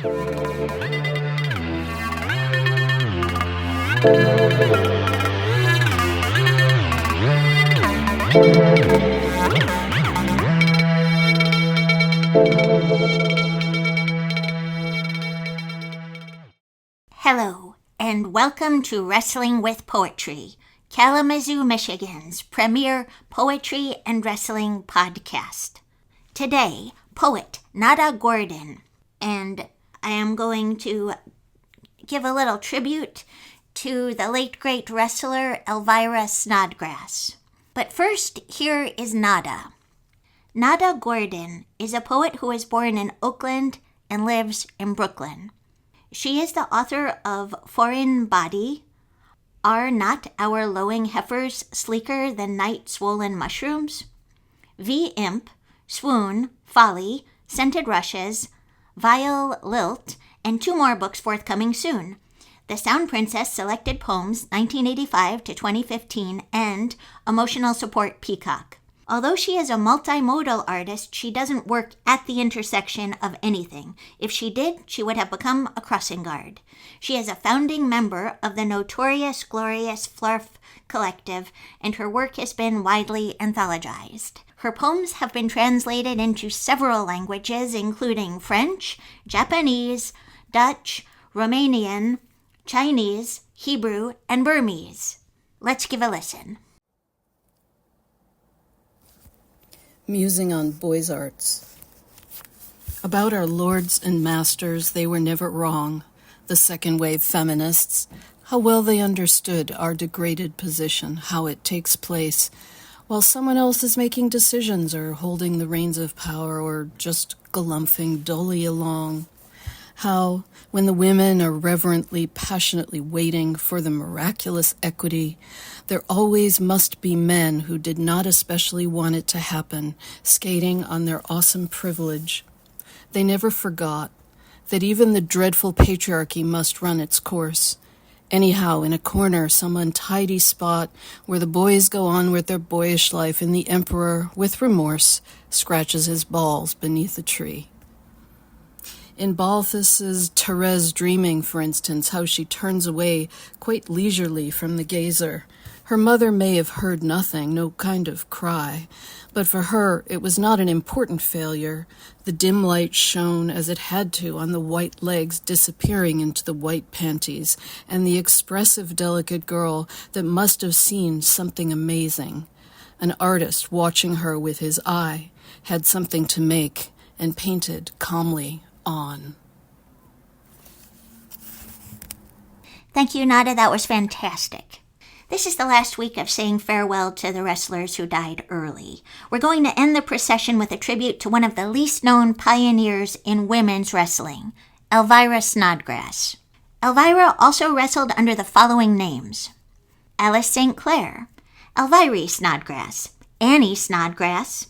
Hello, and welcome to Wrestling with Poetry, Kalamazoo, Michigan's premier poetry and wrestling podcast. Today, poet Nada Gordon, and I am going to give a little tribute to the late great wrestler Elvira Snodgrass. But first, here is Nada. Nada Gordon is a poet who was born in Oakland and lives in Brooklyn. She is the author of Foreign Body, Are Not Our Lowing Heifers Sleeker Than Night Swollen Mushrooms? V-Imp, Swoon, Folly, Scented Rushes, Vile Lilt, and 2 more books forthcoming soon. The Sound Princess Selected Poems 1985 to 2015 and Emotional Support Peacock. Although she is a multimodal artist, she doesn't work at the intersection of anything. If she did, she would have become a crossing guard. She is a founding member of the Notorious Glorious Flarf Collective, and her work has been widely anthologized. Her poems have been translated into several languages, including French, Japanese, Dutch, Romanian, Chinese, Hebrew, and Burmese. Let's give a listen. Musing on boys' arts. About our lords and masters, they were never wrong. The second-wave feminists, how well they understood our degraded position, how it takes place, while someone else is making decisions or holding the reins of power or just galumphing dully along. How, when the women are reverently, passionately waiting for the miraculous equity, there always must be men who did not especially want it to happen, skating on their awesome privilege. They never forgot that even the dreadful patriarchy must run its course. Anyhow, in a corner, some untidy spot where the boys go on with their boyish life and the emperor, with remorse, scratches his balls beneath a tree. In Balthus's Therese Dreaming, for instance, how she turns away quite leisurely from the gazer. Her mother may have heard nothing, no kind of cry, but for her it was not an important failure. The dim light shone as it had to on the white legs disappearing into the white panties, and the expressive, delicate girl that must have seen something amazing. An artist watching her with his eye had something to make and painted calmly on. Thank you, Nada. That was fantastic. This is the last week of saying farewell to the wrestlers who died early. We're going to end the procession with a tribute to one of the least known pioneers in women's wrestling, Elvira Snodgrass. Elvira also wrestled under the following names: Alice St. Clair, Elvira Snodgrass, Annie Snodgrass,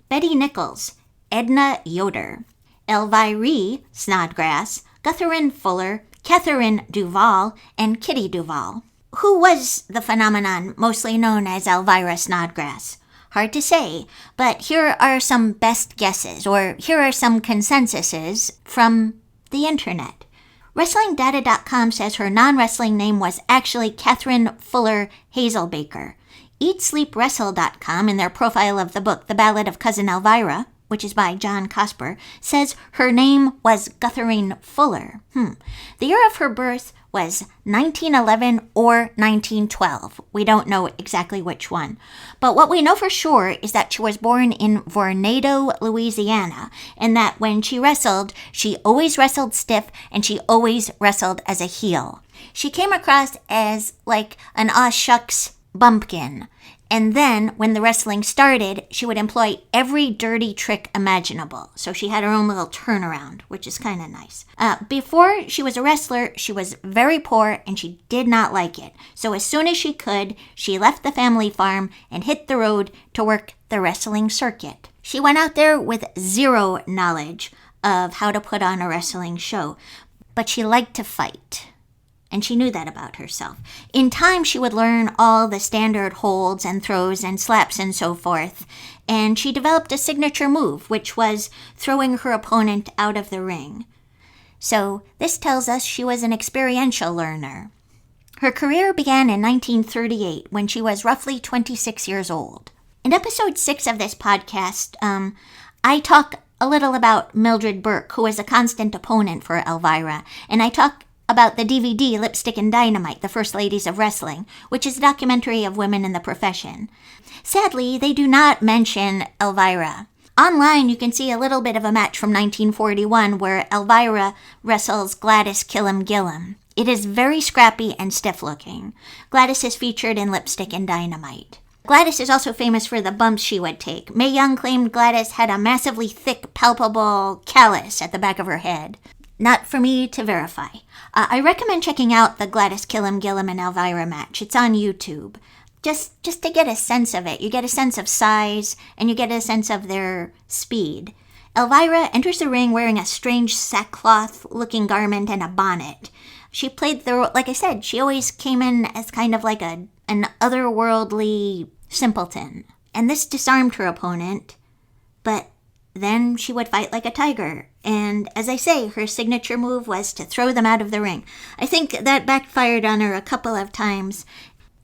Betty Nichols, Edna Yoder, Elvira Snodgrass, Gutherine Fuller, Catherine Duval, and Kitty Duval. Who was the phenomenon mostly known as Elvira Snodgrass? Hard to say, but here are some best guesses, or here are some consensuses from the internet. WrestlingData.com says her non-wrestling name was actually Catherine Fuller Hazelbaker. EatSleepWrestle.com, in their profile of the book The Ballad of Cousin Elvira, which is by John Cosper, says her name was Gutherine Fuller. The year of her birth was 1911 or 1912. We don't know exactly which one. But what we know for sure is that she was born in Vornado, Louisiana, and that when she always wrestled stiff, and she always wrestled as a heel. She came across as like an aw shucks bumpkin. And then, when the wrestling started, she would employ every dirty trick imaginable. So she had her own little turnaround, which is kind of nice. Before she was a wrestler, she was very poor and she did not like it. So as soon as she could, she left the family farm and hit the road to work the wrestling circuit. She went out there with zero knowledge of how to put on a wrestling show, but she liked to fight. And she knew that about herself. In time, she would learn all the standard holds and throws and slaps and so forth. And she developed a signature move, which was throwing her opponent out of the ring. So this tells us she was an experiential learner. Her career began in 1938 when she was roughly 26 years old. In episode 6 of this podcast, I talk a little about Mildred Burke, who was a constant opponent for Elvira, and I talk about the DVD Lipstick and Dynamite, The First Ladies of Wrestling, which is a documentary of women in the profession. Sadly, they do not mention Elvira. Online, you can see a little bit of a match from 1941 where Elvira wrestles Gladys Killam Gillum. It is very scrappy and stiff-looking. Gladys is featured in Lipstick and Dynamite. Gladys is also famous for the bumps she would take. Mae Young claimed Gladys had a massively thick, palpable callus at the back of her head. Not for me to verify. I recommend checking out the Gladys Killam Gillum and Elvira match. It's on YouTube. Just to get a sense of it. You get a sense of size, and you get a sense of their speed. Elvira enters the ring wearing a strange sackcloth-looking garment and a bonnet. She played the role, like I said, she always came in as kind of like an otherworldly simpleton. And this disarmed her opponent, but then she would fight like a tiger. And as I say, her signature move was to throw them out of the ring. I think that backfired on her a couple of times.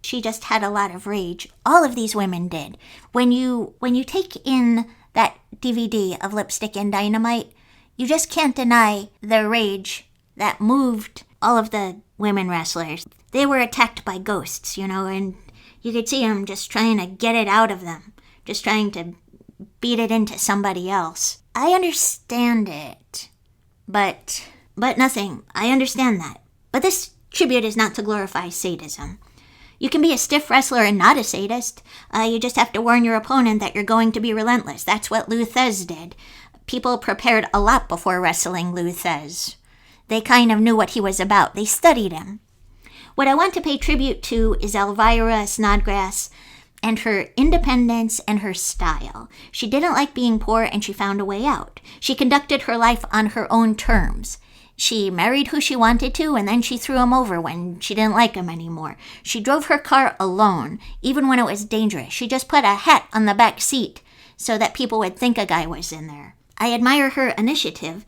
She just had a lot of rage. All of these women did. When you take in that DVD of Lipstick and Dynamite, you just can't deny the rage that moved all of the women wrestlers. They were attacked by ghosts, and you could see them just trying to get it out of them, just trying to beat it into somebody else. I understand it, but nothing. I understand that. But this tribute is not to glorify sadism. You can be a stiff wrestler and not a sadist. You just have to warn your opponent that you're going to be relentless. That's what Lou Thez did. People prepared a lot before wrestling Lou Thez. They kind of knew what he was about. They studied him. What I want to pay tribute to is Elvira Snodgrass and her independence and her style. She didn't like being poor, and she found a way out. She conducted her life on her own terms. She married who she wanted to, and then she threw him over when she didn't like him anymore. She drove her car alone, even when it was dangerous. She just put a hat on the back seat so that people would think a guy was in there. I admire her initiative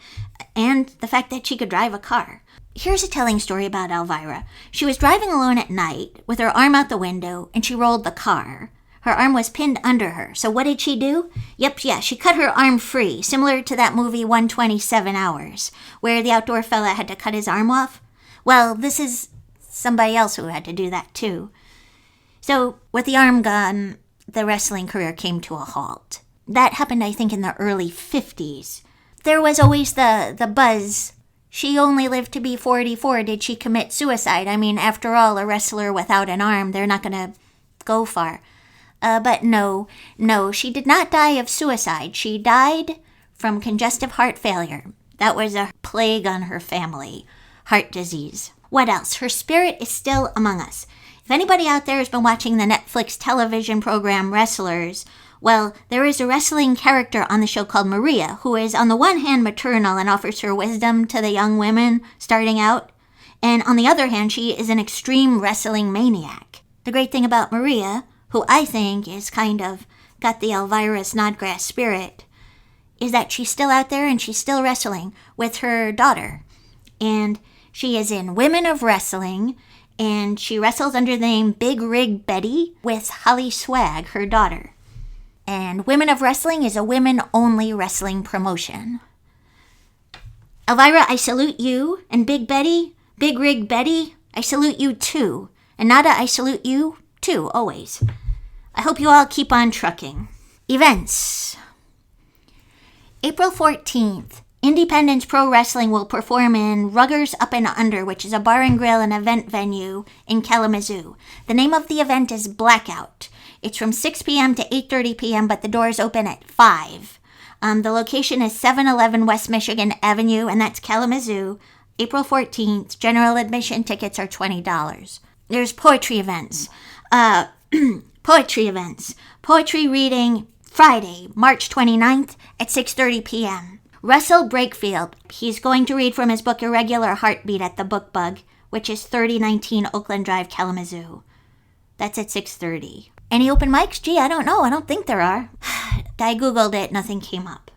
and the fact that she could drive a car. Here's a telling story about Elvira. She was driving alone at night with her arm out the window, and she rolled the car. Her arm was pinned under her. So what did she do? She cut her arm free, similar to that movie 127 Hours, where the outdoor fella had to cut his arm off. Well, this is somebody else who had to do that too. So with the arm gone, the wrestling career came to a halt. That happened, I think, in the early 50s. There was always the buzz. She only lived to be 44. Did she commit suicide? I mean, after all, a wrestler without an arm, they're not going to go far. But no, she did not die of suicide. She died from congestive heart failure. That was a plague on her family. Heart disease. What else? Her spirit is still among us. If anybody out there has been watching the Netflix television program Wrestlers, well, there is a wrestling character on the show called Maria, who is on the one hand maternal and offers her wisdom to the young women starting out, and on the other hand, she is an extreme wrestling maniac. The great thing about Maria, who I think is kind of got the Elvira Snodgrass spirit, is that she's still out there and she's still wrestling with her daughter. And she is in Women of Wrestling, and she wrestles under the name Big Rig Betty with Holly Swag, her daughter. And Women of Wrestling is a women-only wrestling promotion. Elvira, I salute you. And Big Rig Betty, I salute you too. And Nada, I salute you too, always. I hope you all keep on trucking. Events. April 14th, Independence Pro Wrestling will perform in Ruggers Up and Under, which is a bar and grill and event venue in Kalamazoo. The name of the event is Blackout. It's from 6 p.m. to 8:30 p.m., but the doors open at 5. The location is 711 West Michigan Avenue, and that's Kalamazoo. April 14th. General admission tickets are $20. There's poetry events. Poetry reading Friday, March 29th at 6:30 p.m. Russell Brakefield, he's going to read from his book Irregular Heartbeat at the Book Bug, which is 3019 Oakland Drive, Kalamazoo. That's at 6:30. Any open mics? Gee, I don't know. I don't think there are. I Googled it. Nothing came up.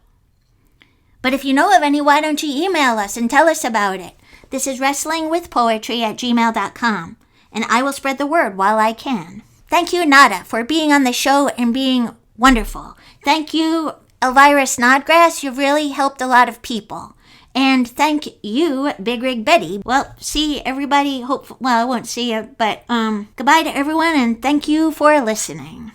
But if you know of any, why don't you email us and tell us about it? This is wrestlingwithpoetry@gmail.com, and I will spread the word while I can. Thank you, Nada, for being on the show and being wonderful. Thank you, Elvira Snodgrass. You've really helped a lot of people. And thank you, Big Rig Betty. Well, see everybody. I won't see you, but goodbye to everyone, and thank you for listening.